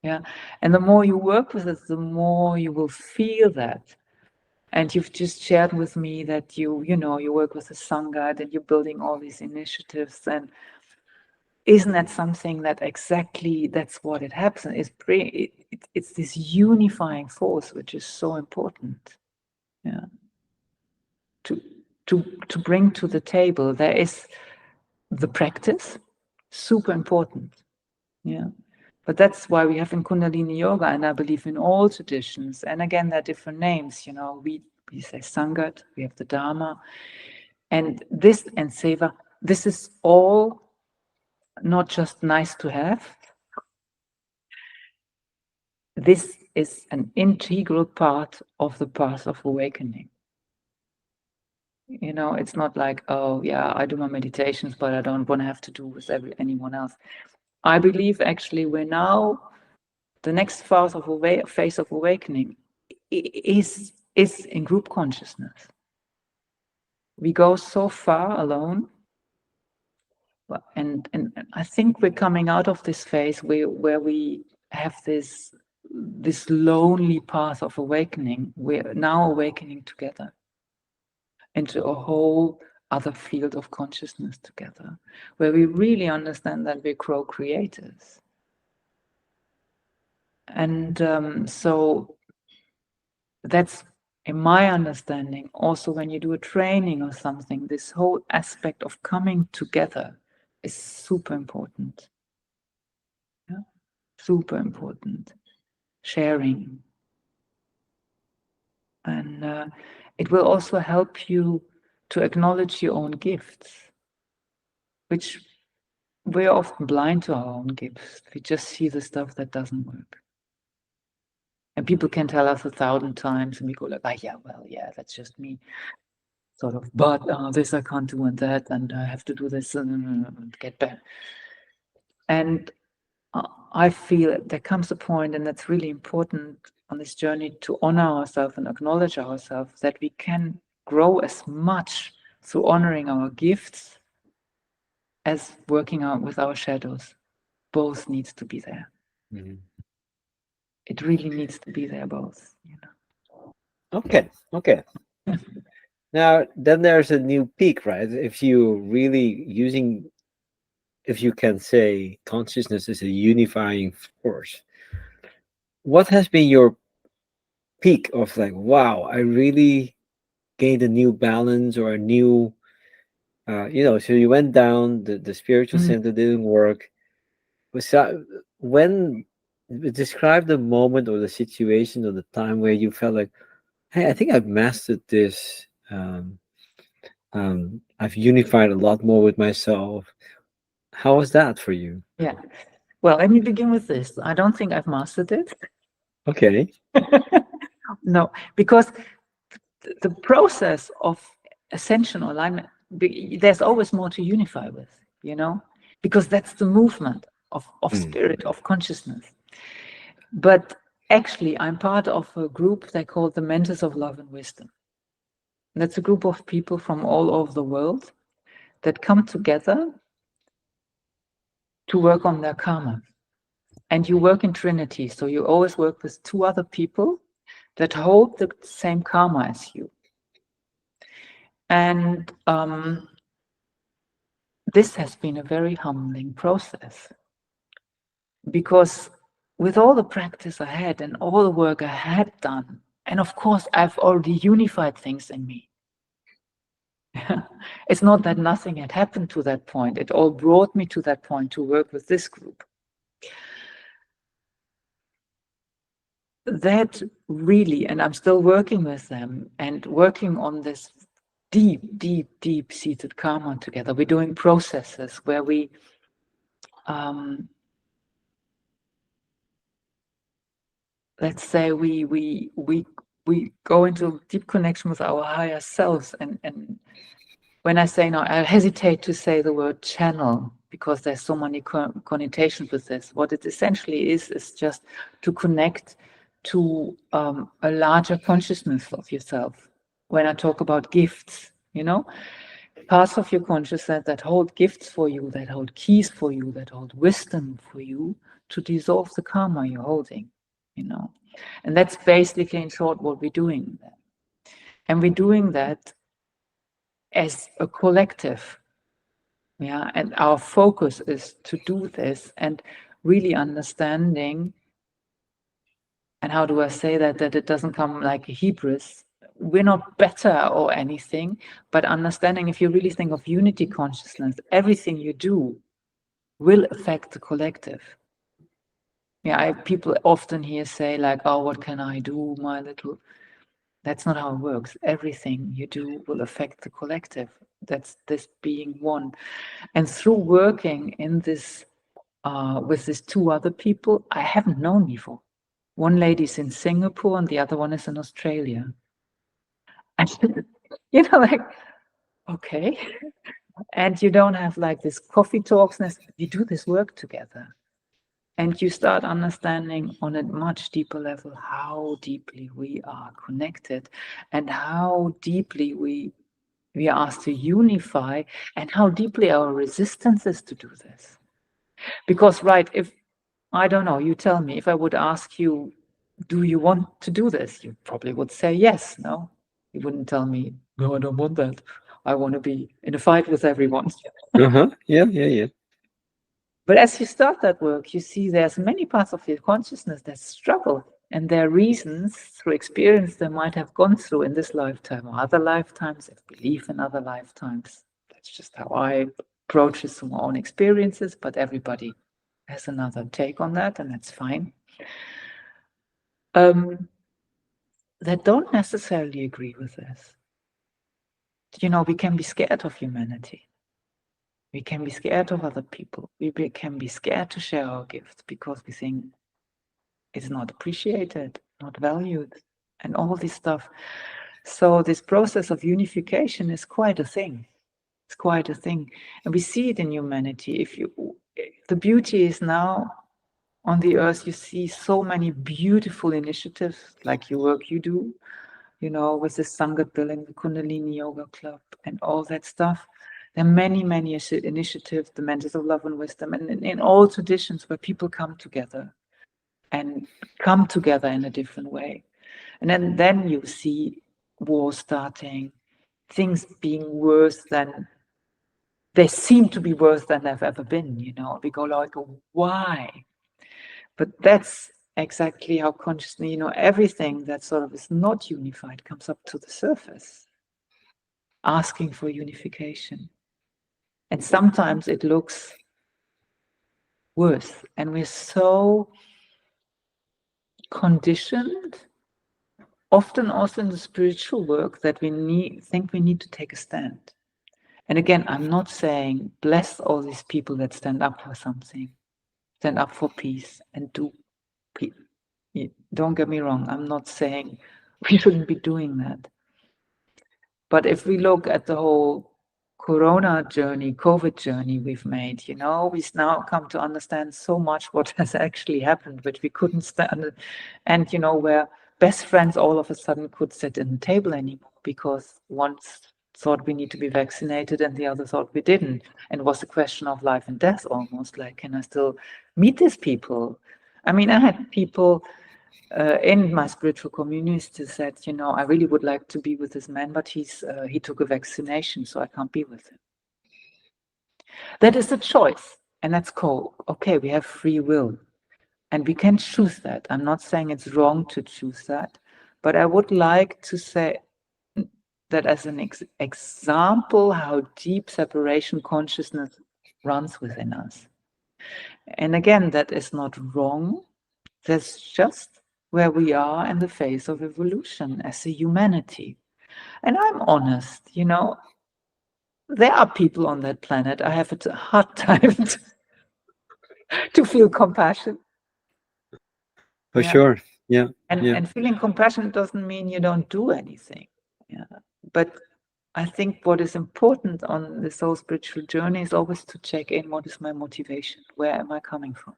Yeah. And the more you work with it, the more you will feel that. And you've just shared with me that you work with a Sangha and you're building all these initiatives. And isn't that something that exactly that's what it happens? It's this unifying force, which is so important. Yeah. To bring to the table, there is the practice, super important. Yeah. But that's why we have in Kundalini Yoga, and I believe in all traditions, and again, there are different names, we say Sangat, we have the Dharma, and this and Seva, this is all not just nice to have. This is an integral part of the path of awakening. It's not like, oh yeah, I do my meditations, but I don't want to have to do with anyone else. I believe actually we're now, the next phase of awakening is in group consciousness. We go so far alone, and I think we're coming out of this phase where we have this lonely path of awakening. We're now awakening together into a whole other field of consciousness together, where we really understand that we're co-creators. And so that's, in my understanding, also when you do a training or something, this whole aspect of coming together is super important. Yeah? Super important. Sharing. And it will also help you to acknowledge your own gifts, which we're often blind to our own gifts. We just see the stuff that doesn't work. And people can tell us 1,000 times, and we go like, yeah, well, yeah, that's just me. Sort of, but this I can't do, and that, and I have to do this and get back. And I feel there comes a point, and that's really important on this journey, to honor ourselves and acknowledge ourselves, that we can grow as much through honoring our gifts as working out with our shadows. Both needs to be there. Mhm. It really needs to be there, both. Okay. Now, then there's a new peak, right? If you really using, if you can say consciousness is a unifying force, what has been your peak of like, wow, I really gained a new balance or a new, so you went down, the spiritual center didn't work. Was that, when, describe the moment or the situation or the time where you felt like, hey, I think I've mastered this. I've unified a lot more with myself. How was that for you? Yeah. Well, let me begin with this. I don't think I've mastered it. Okay. No, because the process of ascension or alignment, there's always more to unify with, because that's the movement of spirit, of consciousness. But actually, I'm part of a group they call the Mentors of Love and Wisdom. And that's a group of people from all over the world that come together to work on their karma. And you work in Trinity, so you always work with two other people that hold the same karma as you. And this has been a very humbling process, because with all the practice I had and all the work I had done, and of course I've already unified things in me. It's not that nothing had happened to that point. It all brought me to that point to work with this group. That really, and I'm still working with them and working on this deep seated karma together. We're doing processes where we let's say we go into deep connection with our higher selves, and when I say now, I hesitate to say the word channel because there's so many connotations with this. What it essentially is just to connect to a larger consciousness of yourself. When I talk about gifts, parts of your consciousness that hold gifts for you, that hold keys for you, that hold wisdom for you, to dissolve the karma you're holding, you know. And that's basically, in short, what we're doing. And we're doing that as a collective. Yeah, and our focus is to do this and really understanding. And how do I say that it doesn't come like a Hebrews? We're not better or anything, but understanding, if you really think of unity consciousness, everything you do will affect the collective. Yeah, people often here say like, oh, what can I do, my little... That's not how it works. Everything you do will affect the collective. That's this being one. And through working in this, with these two other people I haven't known before. One lady's in Singapore and the other one is in Australia. And you know, like, okay. And you don't have like this coffee talks, and you do this work together. And you start understanding on a much deeper level how deeply we are connected and how deeply we are asked to unify, and how deeply our resistance is to do this. Because, right, if, I don't know, you tell me, if I would ask you, do you want to do this? You probably would say yes, no? You wouldn't tell me, no, I don't want that. I want to be in a fight with everyone. Yeah, yeah. But as you start that work, you see there's many parts of your consciousness that struggle. And there are reasons through experience they might have gone through in this lifetime or other lifetimes, if belief in other lifetimes. That's just how I approach this from my own experiences, but everybody has another take on that, and that's fine. That don't necessarily agree with this. You know, we can be scared of humanity. We can be scared of other people. We can be scared to share our gifts because we think it's not appreciated, not valued, and all this stuff. So this process of unification is quite a thing. It's quite a thing. And we see it in humanity. The beauty is now on the earth, you see so many beautiful initiatives like your work you do, you know, with the Sangat building, the Kundalini Yoga Club, and all that stuff. There are many, many initiatives, the Mentors of Love and Wisdom, and in all traditions where people come together and come together in a different way. And then you see war starting, things being worse than, they seem to be worse than they've ever been, you know. We go like, why? But that's exactly how consciously, you know, everything that sort of is not unified comes up to the surface, asking for unification. And sometimes it looks worse. And we're so conditioned, often also in the spiritual work, that we think we need to take a stand. And again, I'm not saying bless all these people that stand up for something, stand up for peace and do peace. Don't get me wrong, I'm not saying we shouldn't be doing that. But if we look at the whole Corona journey, COVID journey we've made, you know, we've now come to understand so much what has actually happened, which we couldn't stand. And, you know, where best friends all of a sudden could sit in the table anymore because one thought we need to be vaccinated and the other thought we didn't. And it was a question of life and death almost, like, can I still meet these people? I mean, I had people in my spiritual community said, you know, I really would like to be with this man, but he took a vaccination, so I can't be with him. That is a choice, and that's cool. Okay, we have free will, and we can choose that. I'm not saying it's wrong to choose that, but I would like to say that as an example how deep separation consciousness runs within us. And again, that is not wrong. That's just where we are in the phase of evolution as a humanity. And I'm honest, you know, there are people on that planet I have a hard time to feel compassion. For sure. Yeah. And feeling compassion doesn't mean you don't do anything. Yeah. But I think what is important on this whole spiritual journey is always to check in, what is my motivation? Where am I coming from?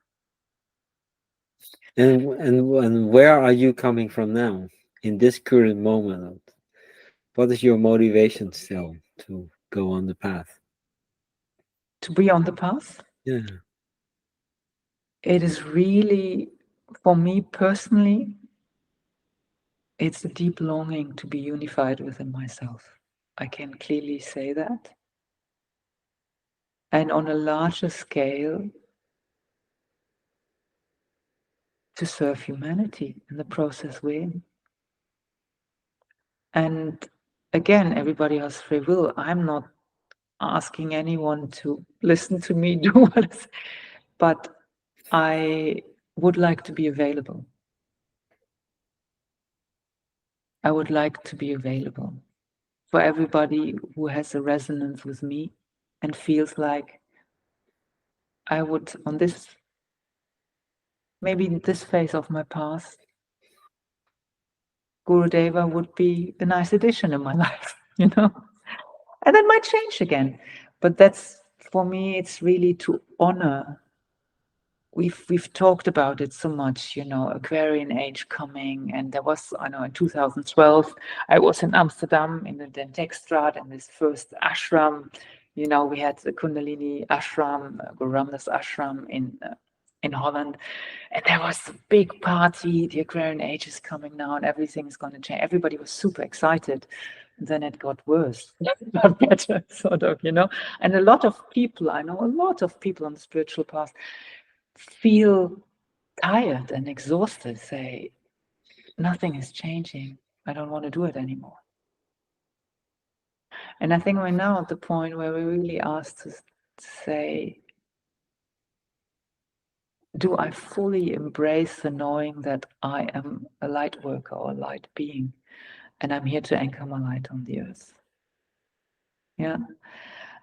And where are you coming from now in this current moment? What is your motivation still to go on the path? To be on the path? Yeah. it is really, for me personally, it's a deep longing to be unified within myself. I can clearly say that. And on a larger scale, to serve humanity in the process we're in. And again, everybody has free will. I'm not asking anyone to listen to me do what, but I would like to be available. I would like to be available for everybody who has a resonance with me and feels like I would, on this, maybe this phase of my past, Guru Deva would be a nice addition in my life, you know? And that might change again. But that's, for me, it's really to honor. We've talked about it so much, you know, Aquarian age coming, and there was, I know, in 2012, I was in Amsterdam in the Dentexstraat in this first ashram. You know, we had the Kundalini ashram, Guru Ramdas ashram in Holland, and there was a big party. The Aquarian age is coming now, and everything is going to change. Everybody was super excited. And then it got worse, not better, sort of, you know. And a lot of people, I know a lot of people on the spiritual path feel tired and exhausted, say, nothing is changing. I don't want to do it anymore. And I think we're now at the point where we really ask to say, do I fully embrace the knowing that I am a light worker or a light being, and I'm here to anchor my light on the earth? Yeah.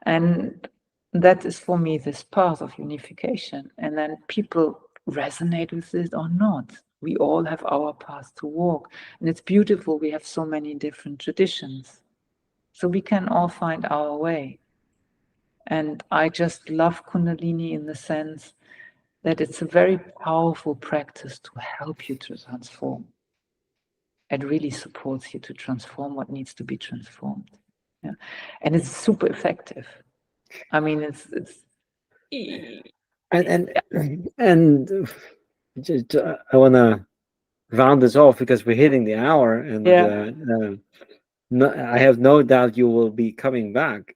And that is for me this path of unification. And then people resonate with it or not. We all have our path to walk. And it's beautiful. We have so many different traditions. So we can all find our way. And I just love Kundalini in the sense that it's a very powerful practice to help you to transform. It really supports you to transform what needs to be transformed. Yeah. And it's super effective. I mean, it's and I want to round this off because we're hitting the hour, and yeah. no, I have no doubt you will be coming back.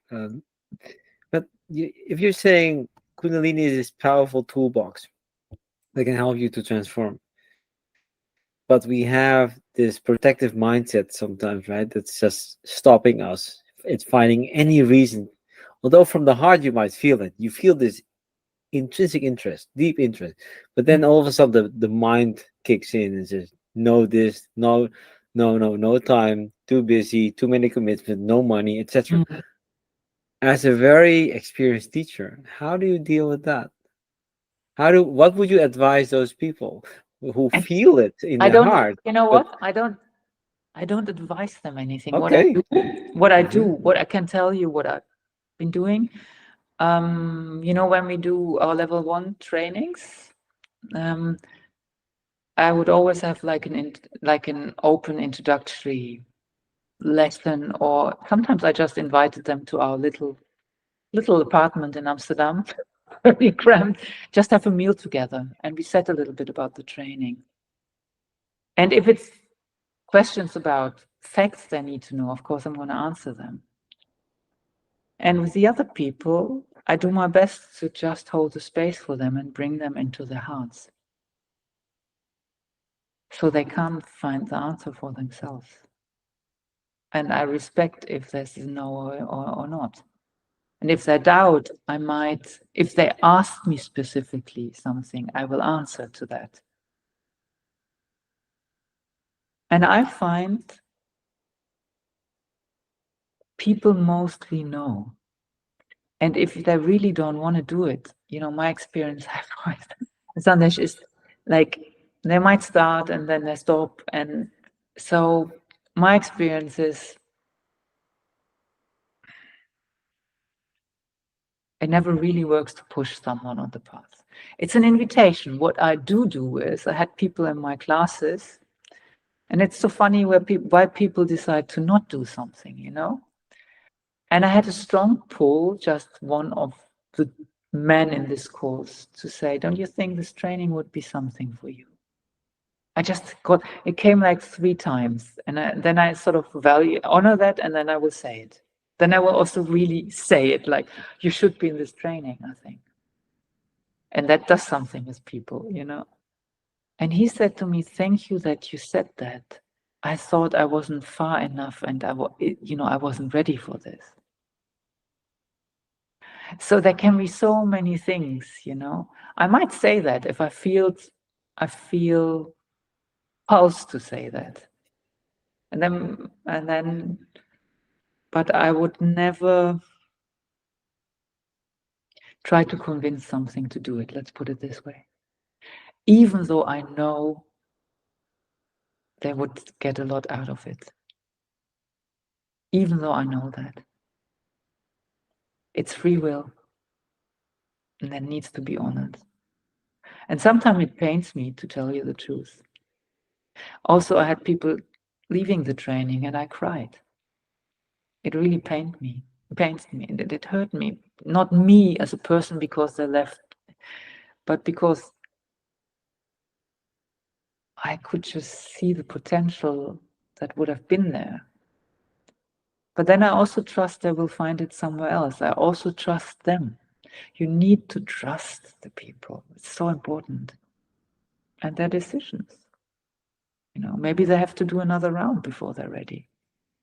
But if you're saying Kundalini is this powerful toolbox that can help you to transform, but we have this protective mindset sometimes, right? That's just stopping us. It's finding any reason, although from the heart you might feel it. You feel this intrinsic interest, deep interest, but then all of a sudden the mind kicks in and says, no, this, no, no, no, no time, too busy, too many commitments, no money, etc. Mm. As a very experienced teacher, how do you deal with that? What would you advise those people who And feel it in I their don't, heart? you know But what? I don't advise them anything. okay. What I do, what I can tell you, what I've been doing. You know, when we do our level 1 trainings, I would always have like an open introductory lesson, or sometimes I just invited them to our little apartment in Amsterdam, very cramped, just have a meal together, and we said a little bit about the training. And if it's questions about facts they need to know, of course, I'm going to answer them. And with the other people, I do my best to just hold the space for them and bring them into their hearts, so they can find the answer for themselves. And I respect if there's no or not. And if they doubt, I might, if they ask me specifically something, I will answer to that. And I find people mostly know. And if they really don't want to do it, you know, my experience, Sandesh, is like they might start and then they stop. And so my experience is it never really works to push someone on the path. It's an invitation. What I do is I had people in my classes, and it's so funny why people decide to not do something, you know? And I had a strong pull, just one of the men in this course to say, don't you think this training would be something for you? I just got, it came like 3 times. And then I sort of honor that, and then I will say it. Then I will also really say it, like, you should be in this training, I think. And that does something with people, you know. And he said to me, thank you that you said that. I thought I wasn't far enough, and I wasn't ready for this. So there can be so many things, you know. I might say that if I feel pulse to say that. And then but I would never try to convince something to do it. Let's put it this way. Even though I know they would get a lot out of it. Even though I know that. It's free will. And that needs to be honored. And sometimes it pains me, to tell you the truth. Also, I had people leaving the training and I cried. It really pains me. It hurt me. Not me as a person because they left, but because I could just see the potential that would have been there. But then I also trust they will find it somewhere else. I also trust them. You need to trust the people. It's so important. And their decisions. You know, maybe they have to do another round before they're ready.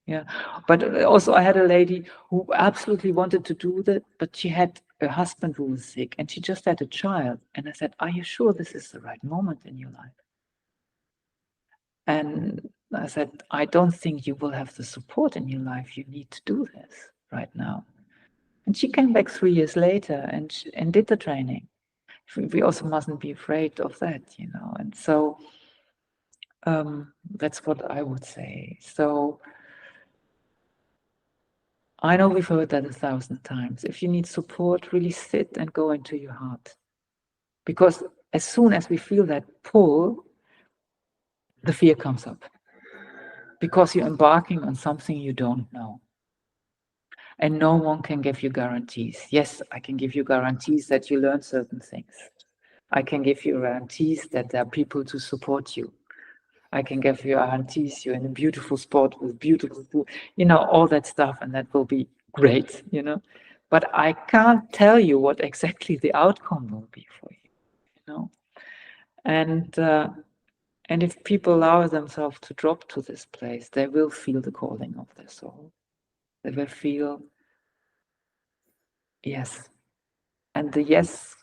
Yeah. But also I had a lady who absolutely wanted to do that, but she had a husband who was sick and she just had a child. And I said, are you sure this is the right moment in your life? And I said, I don't think you will have the support in your life. You need to do this right now. And she came back 3 years later and did the training. We also mustn't be afraid of that, you know. And so that's what I would say. So I know we've heard that 1,000 times. If you need support, really sit and go into your heart. Because as soon as we feel that pull, the fear comes up. Because you're embarking on something you don't know. And no one can give you guarantees. Yes, I can give you guarantees that you learn certain things. I can give you guarantees that there are people to support you. I can give you guarantees you're in a beautiful spot with beautiful food, you know, all that stuff, and that will be great, you know. But I can't tell you what exactly the outcome will be for you, you know. And if people allow themselves to drop to this place, they will feel the calling of their soul. They will feel yes. And the yes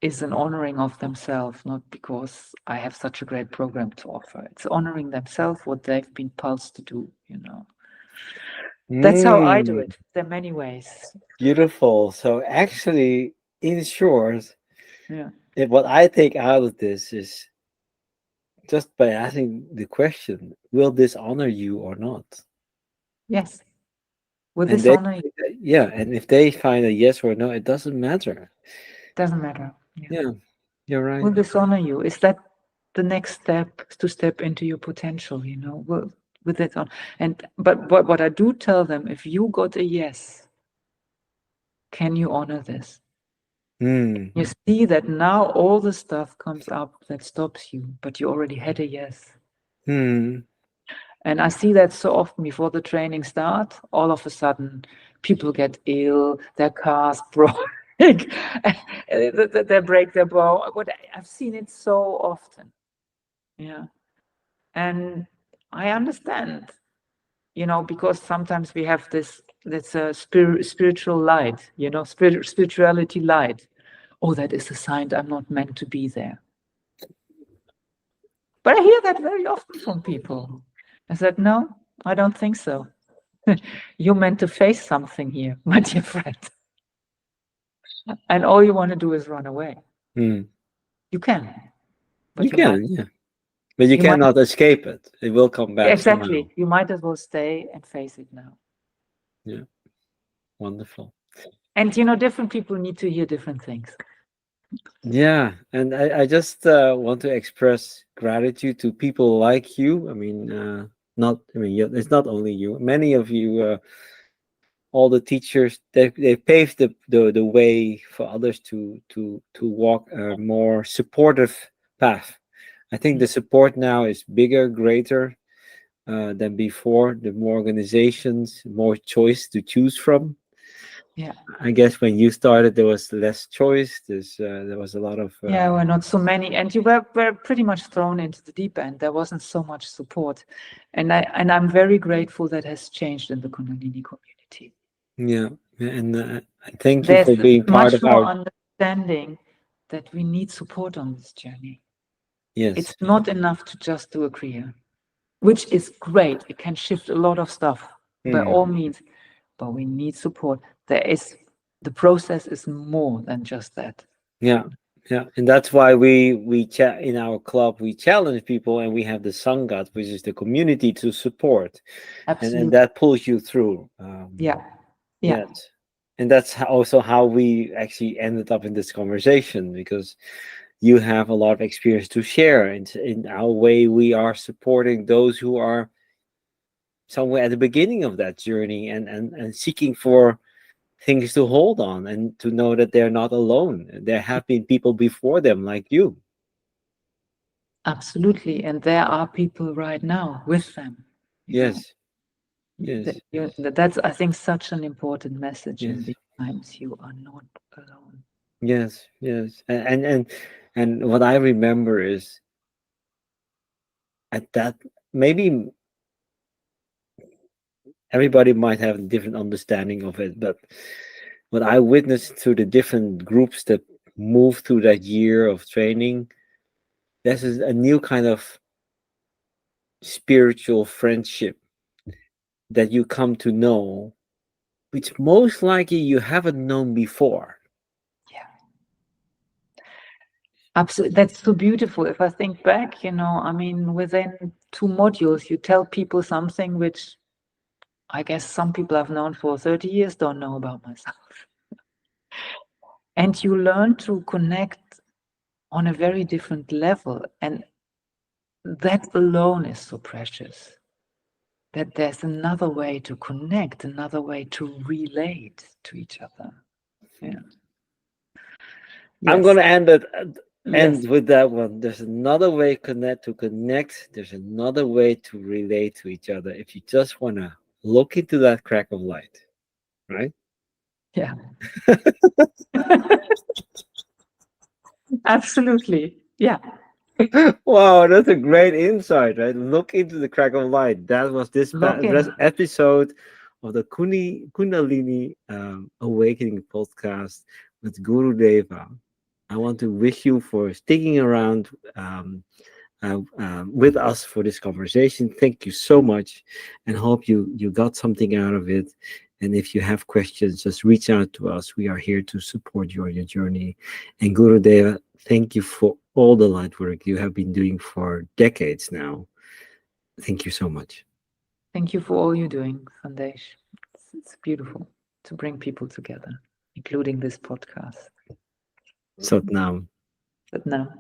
is an honoring of themselves, not because I have such a great program to offer. It's honoring themselves, what they've been pulsed to do, you know. That's how I do it. There are many ways. Beautiful. So actually, in short, Yeah. what I take out of this is just by asking the question, will this honor you or not? Yes. Will And this they, honor you? yeah, and if they find a yes or no, it doesn't matter. Doesn't matter. Yeah. Yeah, you're right. Will this honor you? Is that the next step to step into your potential, you know? With it on. But what I do tell them, if you got a yes, can you honor this? Mm. You see that now all the stuff comes up that stops you, but you already had a yes. Mm. And I see that so often before the training start, all of a sudden people get ill, their cars break, they break their bone. I've seen it so often. Yeah. And I understand, you know, because sometimes we have this spiritual light, you know, spirituality light. Oh, that is a sign I'm not meant to be there. But I hear that very often from people. I said, no, I don't think so. You're meant to face something here, my dear friend. And all you want to do is run away. Mm. You can, You but can, yeah. But you might, cannot escape it. It will come yeah, back somehow. exactly. You might as well stay and face it now. Yeah. Wonderful. And you know, different people need to hear different things. Yeah. And I just want to express gratitude to people like you. I mean, it's not only you. Many of you all the teachers, they paved the way for others to walk a more supportive path. I think the support now is bigger, greater than before. The more organizations, more choice to choose from. Yeah. I guess when you started, there was less choice. There was a lot of Yeah, were not so many, and you were pretty much thrown into the deep end. There wasn't so much support, and I'm very grateful that has changed in the Kundalini community. yeah, and thank you There's for being part much of more our. understanding that we need support on this journey. Yes. It's not enough to just do a kriya, which is great. It can shift a lot of stuff by Mm. all means, but we need support. The process is more than just that. Yeah, yeah, and that's why we chat in our club. We challenge people, and we have the Sangat, which is the community to support, and Absolutely. that pulls you through. Yeah. Yeah. Yes, and that's also how we actually ended up in this conversation, because you have a lot of experience to share, and in our way, we are supporting those who are somewhere at the beginning of that journey, and seeking for things to hold on, and to know that they're not alone. There have been people before them, like you. Absolutely. And there are people right now with them, you know. Yes, yes, That's, I think, such an important message in yes, these times. You are not alone. yes, yes. And what I remember is, at that, maybe everybody might have a different understanding of it, but what I witnessed through the different groups that moved through that year of training, this is a new kind of spiritual friendship that you come to know, which most likely you haven't known before. Yeah. Absolutely. That's so beautiful. If I think back, I mean, within 2 modules, you tell people something which I guess some people I've known for 30 years don't know about myself. And you learn to connect on a very different level. And that alone is so precious. That there's another way to connect, another way to relate to each other. Yeah. I'm Yes. gonna Yes. end with that one. There's another way to connect. There's another way to relate to each other. If you just wanna look into that crack of light, right? Yeah. Absolutely. Yeah. Wow, that's a great insight, right? Look into the crack of light. That was Look this in. episode of the Kundalini Awakening podcast with Guru Deva. I want to wish you for sticking around with us for this conversation. Thank you so much, and hope you got something out of it. And if you have questions, just reach out to us. We are here to support you on your journey. And Guru Deva, thank you for all the light work you have been doing for decades now. Thank you so much. Thank you for all you're doing, Sandesh. It's beautiful to bring people together, including this podcast. Satnam. But now.